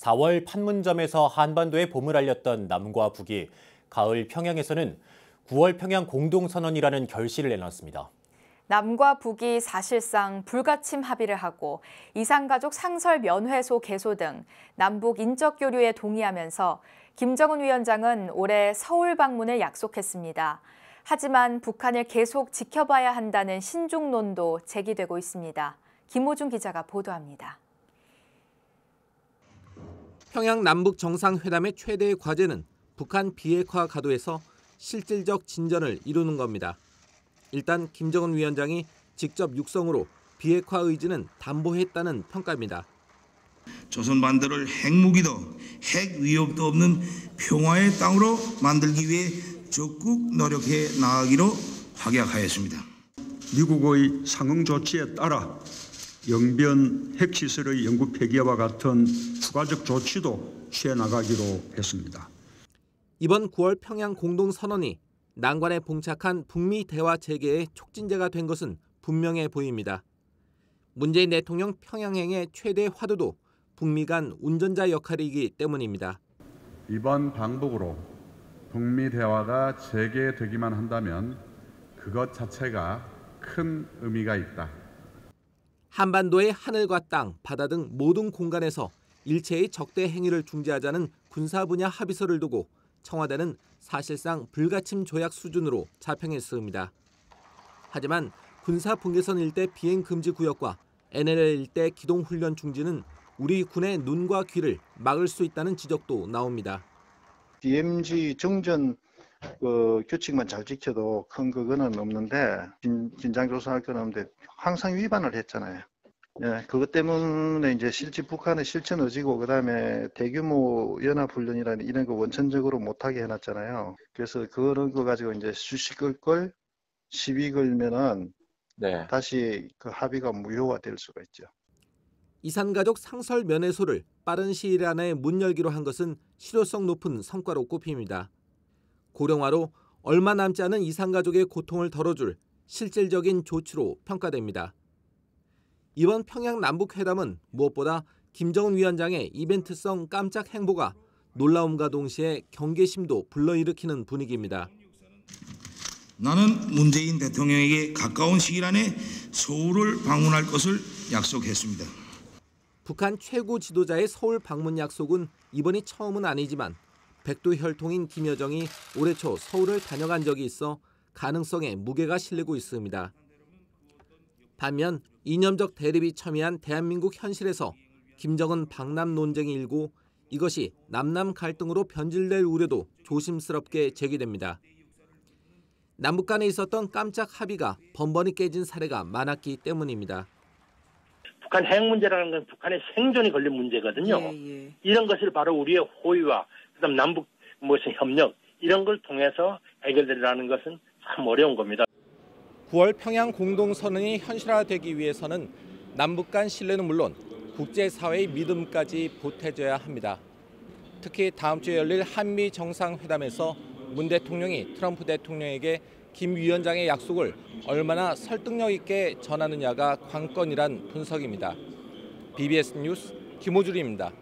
4월 판문점에서 한반도의 봄을 알렸던 남과 북이 가을 평양에서는 9월 평양 공동선언이라는 결실을 내놨습니다. 남과 북이 사실상 불가침 합의를 하고 이산가족 상설 면회소 개소 등 남북 인적 교류에 동의하면서 김정은 위원장은 올해 서울 방문을 약속했습니다. 하지만 북한을 계속 지켜봐야 한다는 신중론도 제기되고 있습니다. 김호중 기자가 보도합니다. 평양 남북 정상회담의 최대의 과제는 북한 비핵화 가도에서 실질적 진전을 이루는 겁니다. 일단 김정은 위원장이 직접 육성으로 비핵화 의지는 담보했다는 평가입니다. 조선 반도를 핵무기도 핵 위협도 없는 평화의 땅으로 만들기 위해 적극 노력해 나가기로 확약하였습니다. 미국의 상응 조치에 따라 영변 핵시설의 영구 폐기와 같은 추가적 조치도 취해 나가기로 했습니다. 이번 9월 평양 공동선언이 난관에 봉착한 북미 대화 재개의 촉진제가 된 것은 분명해 보입니다. 문재인 대통령 평양행의 최대 화두도 북미 간 운전자 역할이기 때문입니다. 이번 방북으로 북미 대화가 재개되기만 한다면 그것 자체가 큰 의미가 있다. 한반도의 하늘과 땅, 바다 등 모든 공간에서 일체의 적대 행위를 중지하자는 군사 분야 합의서를 두고 청와대는 사실상 불가침 조약 수준으로 자평했습니다. 하지만 군사 분계선 일대 비행 금지 구역과 NLL 일대 기동 훈련 중지는 우리 군의 눈과 귀를 막을 수 있다는 지적도 나옵니다. DMZ 정전 규칙만 잘 지켜도 큰 그거는 없는데 긴장 조성할 건 없는데 항상 위반을 했잖아요. 예, 그것 때문에 이제 실제 북한의 실천 의지고 그다음에 대규모 연합훈련이라는 이런 거 원천적으로 못하게 해놨잖아요. 그래서 그런 거 가지고 이제 수시 끌 시비 걸면은 다시 그 합의가 무효화될 수가 있죠. 이산가족 상설 면회소를 빠른 시일 안에 문 열기로 한 것은 실효성 높은 성과로 꼽힙니다. 고령화로 얼마 남지 않은 이산가족의 고통을 덜어줄 실질적인 조치로 평가됩니다. 이번 평양 남북회담은 무엇보다 김정은 위원장의 이벤트성 깜짝 행보가 놀라움과 동시에 경계심도 불러일으키는 분위기입니다. 나는 문재인 대통령에게 가까운 시일 안에 서울을 방문할 것을 약속했습니다. 북한 최고 지도자의 서울 방문 약속은 이번이 처음은 아니지만 백두 혈통인 김여정이 올해 초 서울을 다녀간 적이 있어 가능성에 무게가 실리고 있습니다. 반면 이념적 대립이 첨예한 대한민국 현실에서 김정은 방남 논쟁이 일고 이것이 남남 갈등으로 변질될 우려도 조심스럽게 제기됩니다. 남북 간에 있었던 깜짝 합의가 번번이 깨진 사례가 많았기 때문입니다. 북한 핵 문제라는 건 북한의 생존이 걸린 문제거든요. 이런 것을 바로 우리의 호의와 그다음 남북 협력 이런 걸 통해서 해결되려는 것은 참 어려운 겁니다. 9월 평양 공동선언이 현실화되기 위해서는 남북 간 신뢰는 물론 국제사회의 믿음까지 보태져야 합니다. 특히 다음 주에 열릴 한미 정상회담에서 문 대통령이 트럼프 대통령에게 김 위원장의 약속을 얼마나 설득력 있게 전하느냐가 관건이란 분석입니다. BBS 뉴스 김호준입니다.